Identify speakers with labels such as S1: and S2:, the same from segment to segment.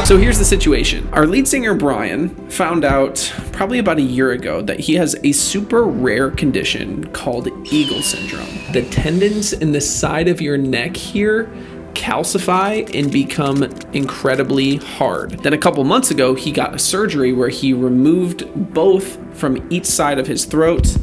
S1: So here's the situation. Our lead singer, Brian, found out probably about a year ago that he has a super rare condition called Eagle syndrome. The tendons in the side of your neck here calcify and become incredibly hard. Then a couple months ago, he got a surgery where he removed both from each side of his throat.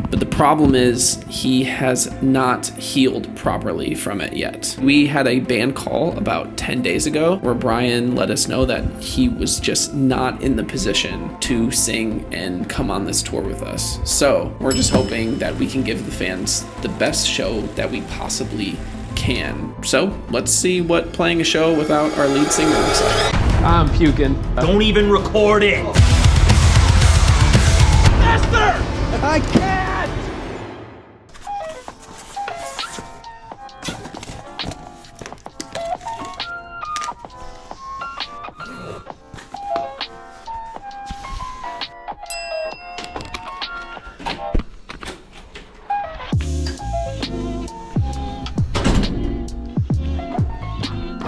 S1: But the problem is he has not healed properly from it yet. We had a band call about 10 days ago where Brian let us know that he was just not in the position to sing and come on this tour with us. So we're just hoping that we can give the fans the best show that we possibly can. So let's see what playing a show without our lead singer looks like.
S2: I'm puking.
S3: Don't even record it.
S2: Master! I can't!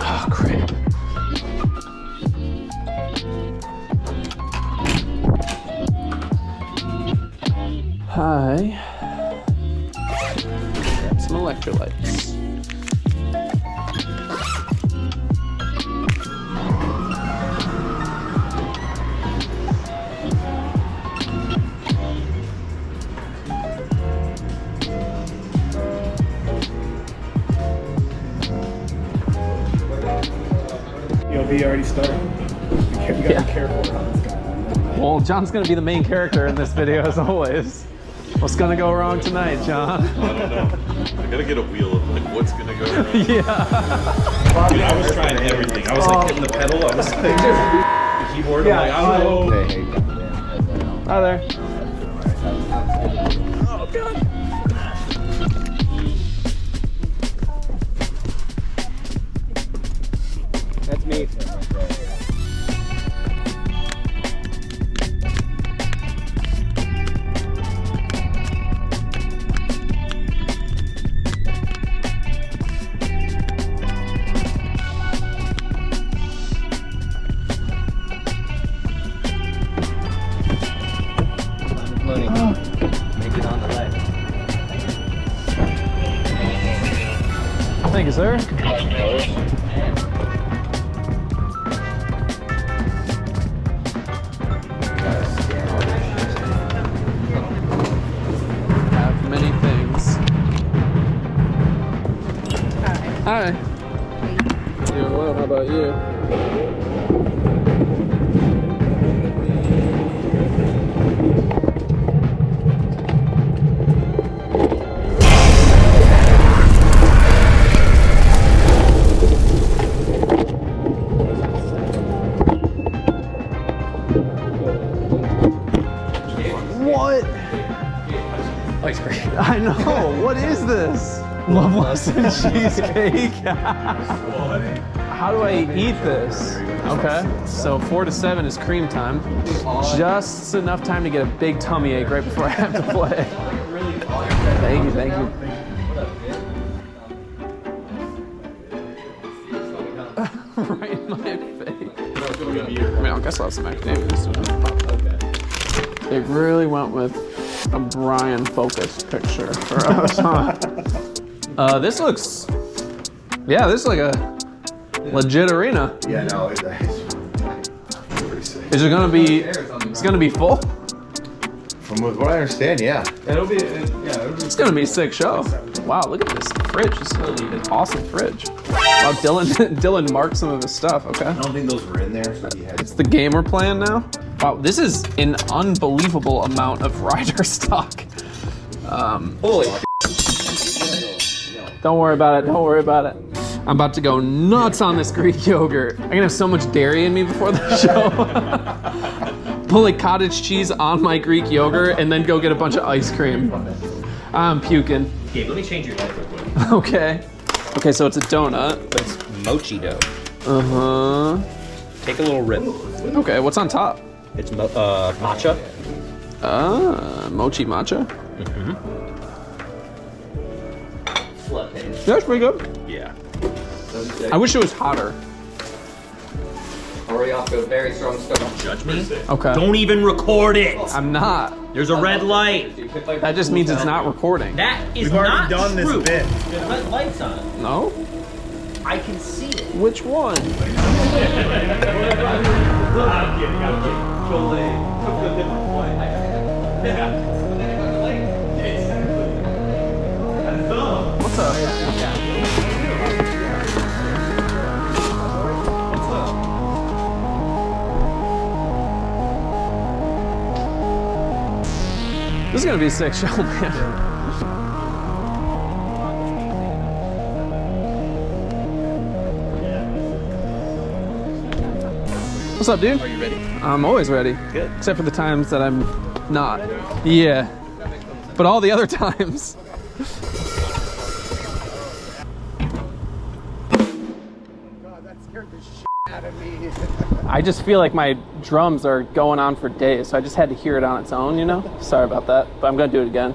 S2: Oh, crap. Hi. Grab some electrolytes.
S4: POV already started. You gotta be careful around this guy.
S2: Well, John's gonna be the main character in this video as always. What's gonna go wrong tonight, John?
S5: I don't know. I gotta get a wheel of like what's gonna go wrong.
S2: Yeah.
S5: Dude, I was trying everything. I was like hitting the pedal. I was like the keyboard.
S2: Yeah,
S5: I'm like, I don't know.
S2: Hi there.
S5: Oh god.
S4: That's me.
S3: Make it on the leg.
S2: Thank you, sir. Have many things. Hi. Doing well, how about you? What?
S3: Ice cream.
S2: I know. What is this? Love lesson cheesecake. How do I eat this? Okay. So 4 to 7 is cream time. Just enough time to get a big tummy ache right before I have to play. Thank you. Thank you. Right in my face. I mean, I guess I'll have some macadamias. They really went with a Brian focused picture for us, huh? This looks, yeah, this is like a legit arena.
S6: Yeah, no, it's pretty sick.
S2: Is it gonna be, it's gonna be full?
S6: From what I understand, yeah.
S5: It'll be,
S2: It's gonna be a sick show. Wow, look at this fridge. This is an awesome fridge. Wow, Dylan marked some of his stuff. Okay.
S6: I don't think those were in there, so he had.
S2: It's the game we're playing now. Wow, this is an unbelievable amount of rider stock.
S6: Holy.
S2: Don't worry about it. Don't worry about it. I'm about to go nuts on this Greek yogurt. I'm gonna have so much dairy in me before the show. Put like cottage cheese on my Greek yogurt and then go get a bunch of ice cream. I'm puking.
S3: Gabe, let me change your life real quick.
S2: Okay. Okay, so it's a donut.
S3: But it's mochi dough.
S2: Uh-huh.
S3: Take a little rip.
S2: Okay, what's on top?
S3: It's matcha.
S2: Mochi matcha.
S3: Mm-hmm.
S2: Yeah, that's pretty good.
S3: Yeah.
S2: I wish it was hotter.
S7: Already off to a very strong start.
S3: Judge me?
S2: Okay.
S3: Don't even record it.
S2: I'm not.
S3: There's a red light.
S2: That just means it's not recording.
S3: That is
S5: We've already
S3: not
S5: done
S3: true.
S5: this bit.
S3: The red light's on.
S2: No?
S3: I can see it.
S2: Which one?
S5: I'm kidding. Go late. Took a different point.
S2: What's up? This is gonna be a sick show, man. What's up, dude?
S3: Are you ready?
S2: I'm always ready.
S3: Good.
S2: Except for the times that I'm not. Yeah. But all the other times. I just feel like my drums are going on for days, so I just had to hear it on its own, you know? Sorry about that, but I'm gonna do it again.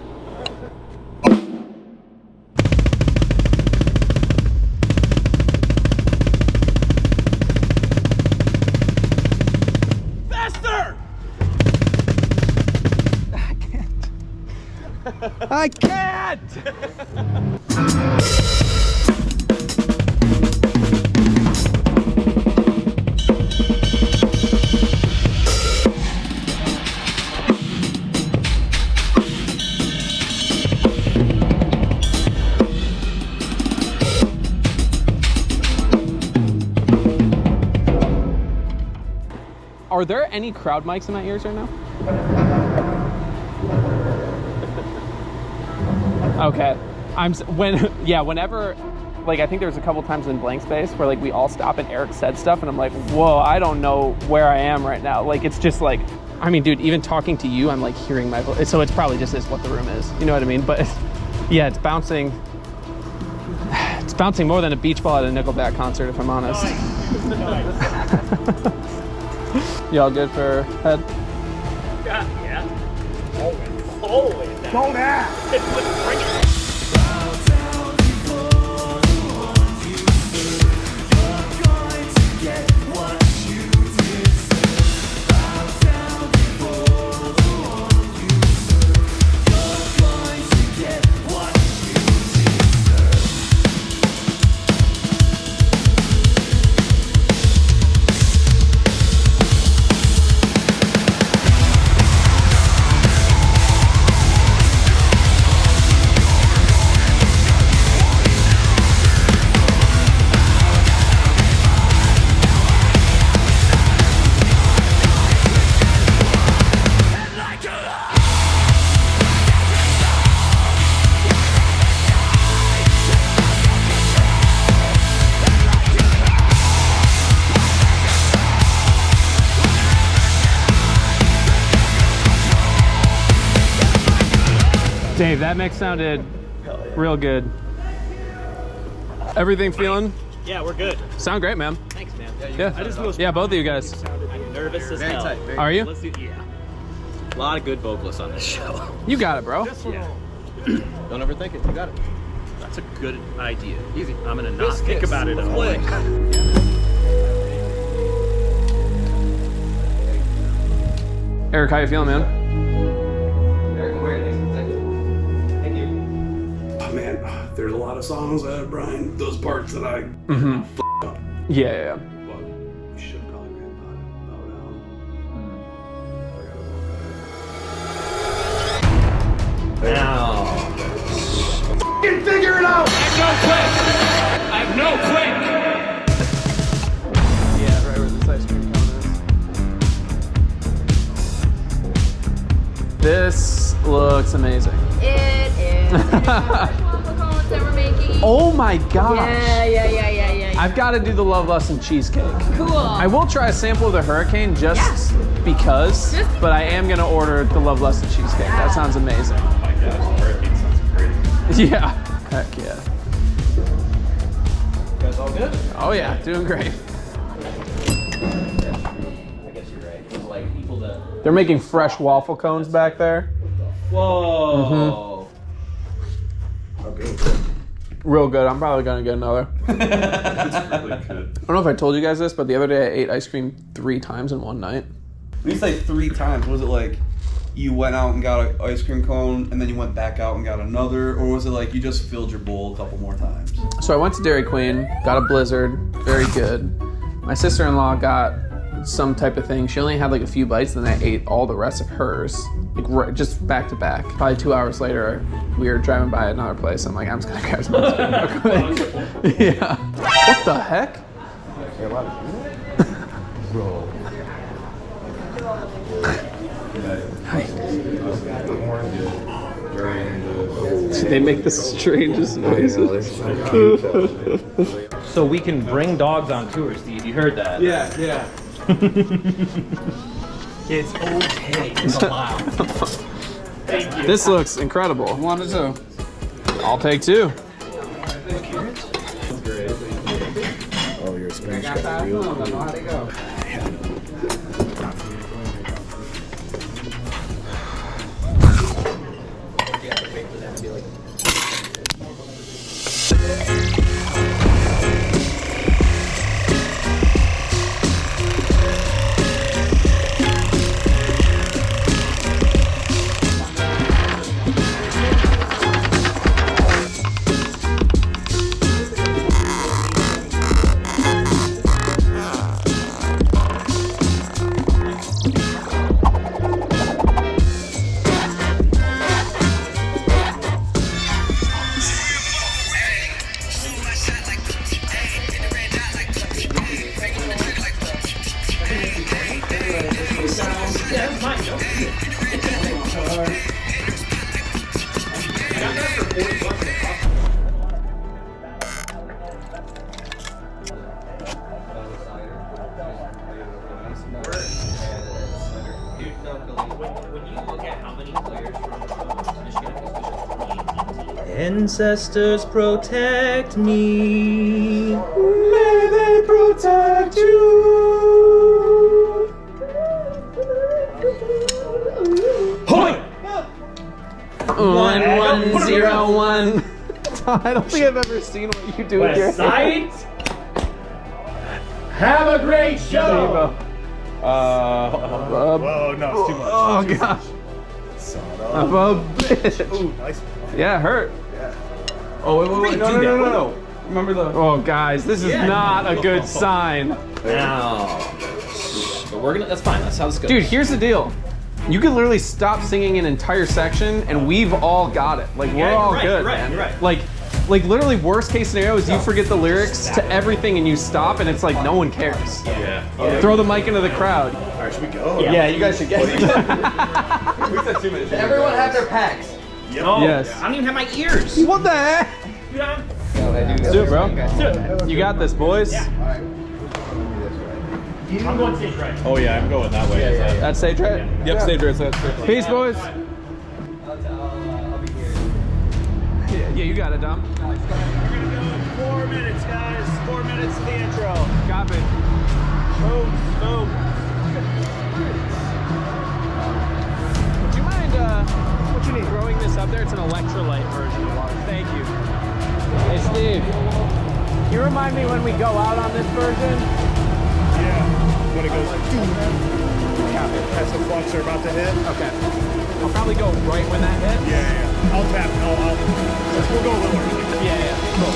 S3: Faster!
S2: I can't! Are there any crowd mics in my ears right now? Okay. Whenever, like, I think there was a couple times in Blank Space where like we all stop and Eric said stuff and I'm like, whoa, I don't know where I am right now. Like, it's just like, I mean, dude, even talking to you, I'm like hearing my voice. So it's probably just is what the room is. You know what I mean? But yeah, it's bouncing. It's bouncing more than a beach ball at a Nickelback concert, if I'm honest. Y'all good for head?
S3: Yeah. Always.
S5: Go now.
S3: Bring it.
S2: Dave, that mix sounded real good. Everything feeling?
S3: Yeah, we're good.
S2: Sound great, man.
S3: Thanks, man.
S2: Yeah, both of you guys.
S3: I'm nervous as hell.
S2: Are you?
S3: Let's do, yeah. A lot of good vocalists on this show.
S2: You got it, bro.
S3: Yeah.
S6: Don't overthink it. You got it.
S3: That's a good idea. Easy. I'm gonna not think about it at all.
S2: Eric, how you feeling, man?
S8: Oh man, there's a lot of songs that Brian, those parts that I f***ed up.
S2: Yeah.
S8: But we should probably bow down.
S3: I have no quick.
S2: Yeah, right where this ice cream cone is. This looks amazing.
S7: It is. Waffle cones that we're making.
S2: Oh my gosh.
S7: Yeah.
S2: I've got to do the Love Lesson cheesecake.
S7: Cool.
S2: I will try a sample of the Hurricane just because, but I am going to order the Love Lesson cheesecake. That sounds amazing.
S5: Oh my gosh, Hurricane sounds great.
S2: Yeah. Heck yeah.
S5: You guys all good?
S2: Oh yeah, doing great.
S3: I guess you're right. It's like people that.
S2: They're making fresh waffle cones back there.
S3: Whoa.
S2: Real good. I'm probably going to get another.
S5: It's really good.
S2: I don't know if I told you guys this, but the other day I ate ice cream 3 times in one night.
S9: When you say 3 times, was it like you went out and got an ice cream cone and then you went back out and got another, or was it like you just filled your bowl a couple more times?
S2: So I went to Dairy Queen, got a Blizzard, very good. My sister-in-law got some type of thing. She only had like a few bites, then I ate all the rest of hers, like just back to back. Probably 2 hours later, we were driving by another place. I'm like, I'm just gonna grab some ice cream real quick. Yeah. What the heck? They make the strangest noises.
S3: So we can bring dogs on tour, Steve. You heard that?
S9: Yeah.
S3: It's okay. It's allowed. Thank you.
S2: This looks incredible.
S9: Wanted to.
S2: I'll take 2.
S6: Oh, you're a Spanish guy. Real cool.
S3: When you look at how many players from Michigan, ancestors protect me.
S9: May they protect you.
S3: Hoy!
S2: 1101. I don't think I've ever seen what you do with your
S3: West
S2: hair.
S3: Side. Have a great show.
S4: Whoa, no, it's too much.
S2: Oh gosh. I'm a bitch.
S4: Ooh, nice.
S2: Yeah, it hurt.
S9: Oh, wait. No. Remember the...
S2: Oh guys, this is not a good sign.
S3: Now. But we're gonna. That's fine. That's how this goes.
S2: Dude, here's the deal. You can literally stop singing an entire section and we've all got it. Like, we're all good, man.
S3: You're right.
S2: Like literally worst case scenario is you forget the lyrics to everything and you stop and it's like no one cares.
S3: Yeah.
S2: Throw the mic into the crowd.
S4: All right, should we go?
S3: Yeah,
S9: you guys should get it. We said 2 minutes.
S6: Everyone have their packs.
S3: Oh,
S2: Yes.
S3: I don't even have my ears.
S2: What the heck?
S3: Yeah.
S2: Let's do it, bro. You got this, boys.
S3: I'm going stage right.
S5: Oh yeah, I'm going that way.
S2: That's stage right?
S9: Yep, stage right.
S2: Peace, boys. Yeah, you got it, Dom.
S4: 4 minutes, guys. 4 minutes to the intro.
S2: Copy.
S4: Boom.
S2: Would you mind, what you need, throwing this up there? It's an electrolyte version of water. Thank you. Hey, Steve. Can you remind me when we go out on this version?
S4: Yeah. When it goes like, as the clocks are about to hit.
S2: Okay. I'll probably go right when that hits.
S4: Yeah. I'll tap. We'll go a little early.
S2: Yeah. Cool.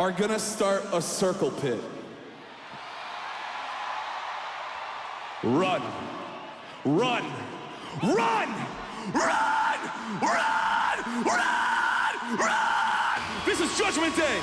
S9: are gonna start a circle pit. Run, run, run, run, run, run, run! This is Judgment Day!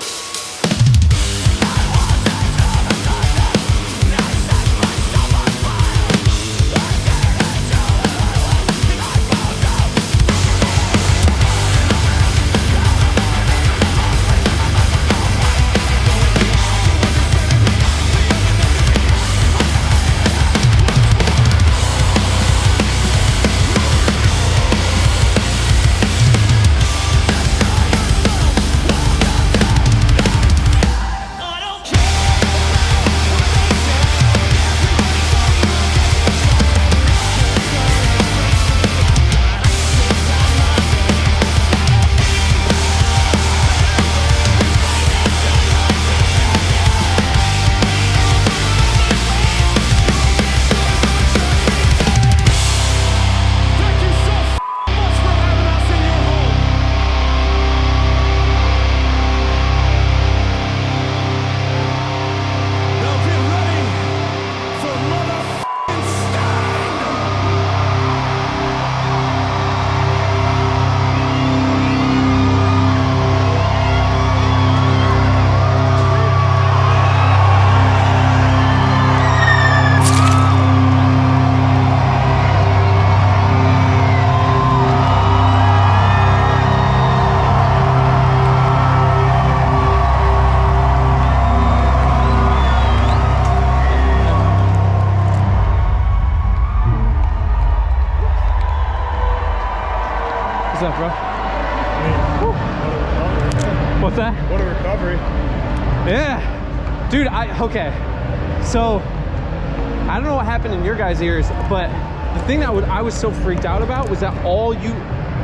S2: What's up, bro? What's that?
S4: What a recovery.
S2: Yeah. Dude, okay. So, I don't know what happened in your guys' ears, but the thing that I was so freaked out about was that all you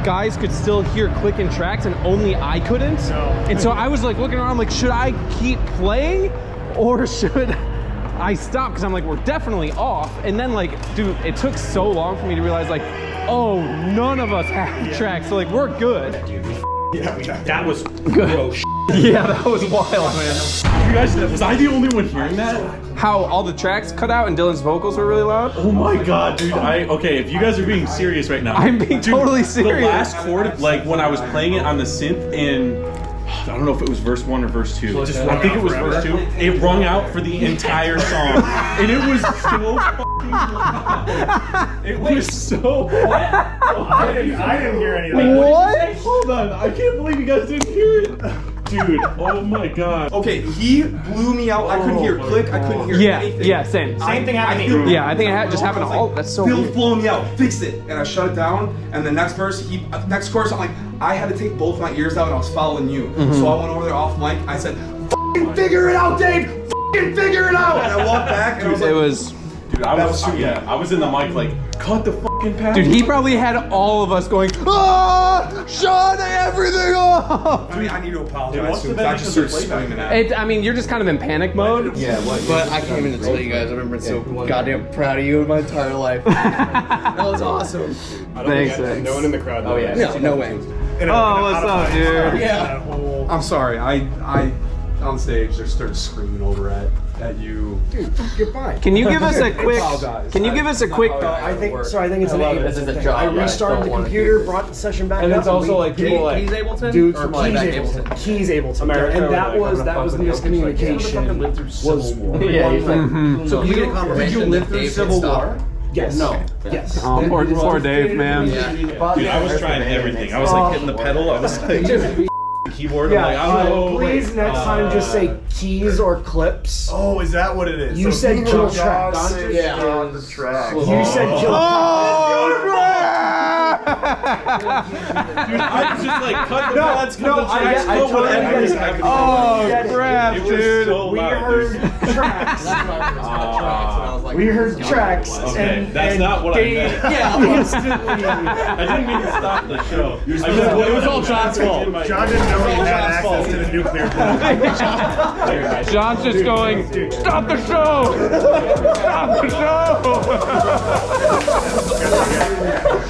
S2: guys could still hear clicking tracks and only I couldn't.
S4: No.
S2: And so I was like looking around, like, should I keep playing or should I stop? Because I'm like, we're definitely off. And then like, dude, it took so long for me to realize like, oh, none of us have tracks. So like, we're good.
S5: That was gross.
S2: Yeah, that was wild, man.
S5: You guys, was I the only one hearing that?
S2: How all the tracks cut out and Dylan's vocals were really loud?
S5: Oh my god, dude. Okay, if you guys are being serious right now.
S2: I'm being totally serious.
S5: The last chord, like when I was playing it on the synth in, I don't know if it was verse 1 or verse 2. I think it was verse 2. It rung out for the entire song. And it was so fucking loud. It was so
S4: I didn't hear anything.
S2: What?
S5: Hold on, I can't believe you guys didn't hear it. Dude, oh my god.
S9: Okay, he blew me out. I couldn't hear click. I couldn't hear anything.
S2: Yeah, same.
S4: Same thing happened to me.
S2: Yeah, I think it just happened. Oh, that's so
S9: Bill's
S2: weird.
S9: blowing me out. Fix it. And I shut it down. And the next verse, next chorus, I'm like, I had to take both my ears out and I was following you. So I went over there off mic. I said, "F***ing figure it out, Dave. F***ing figure it out." And I walked back and I was like,
S5: Dude, I was in the mic like, cut the fucking pattern.
S2: Dude, he probably had all of us going, ah, shut everything off.
S9: I mean, I need to apologize to him because I just started screaming at him.
S2: I mean, you're just kind of in panic mode.
S6: Yeah, but I can't even tell you guys. I've been so goddamn proud of you in my entire life. That was awesome.
S2: Thanks.
S4: No one in the crowd.
S6: Oh yeah, no way.
S2: Oh, what's up, dude?
S6: Yeah.
S9: I'm sorry. I on stage just started screaming over at you.
S6: Dude, goodbye.
S2: Can you give us a quick?
S9: Apologize.
S2: Can you give us a quick?
S6: I think it's an Ableton thing. I restarted the
S10: wanna
S6: computer, brought the session back
S2: And
S6: up.
S2: it's also like people like.
S10: He's Ableton?
S6: Dude,
S10: Or
S6: Keys
S10: like
S6: Ableton. Keys Ableton.
S2: America
S6: And that
S2: would, like,
S6: was the
S2: fuck with you.
S6: miscommunication. Was
S2: Yeah, he's like,
S10: So you get a
S6: did
S10: confirmation
S6: you live
S10: that
S6: through
S10: Dave
S6: Civil
S10: didn't stop?
S6: War? Yes.
S10: No.
S6: Yes.
S2: oh, poor Dave, man.
S10: Yeah.
S5: Dude, I was trying everything. I was like hitting the pedal. I was like keyboard. I'm like, I don't know.
S6: Please next time just say keys or clips.
S4: Oh, is that what it is?
S6: You said kill tracks.
S10: Yeah.
S6: You said kill.
S5: Dude, I was just like, cut the pads, cut the
S6: I
S5: tracks, cut
S6: totally
S5: whatever
S6: get
S5: is
S6: it.
S5: happening.
S2: Oh, crap,
S5: It was
S2: dude.
S5: so
S6: We
S5: loud,
S6: heard
S5: dude.
S6: tracks.
S10: That's why I was cut tracks, and I was like,
S6: We heard tracks.
S5: Okay, that's not what I meant.
S10: yeah.
S6: Instantly.
S5: I didn't mean to stop the show. It was all John's fault.
S4: John didn't know he had access to the nuclear plant.
S2: John's just going, stop the show! Stop the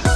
S2: show!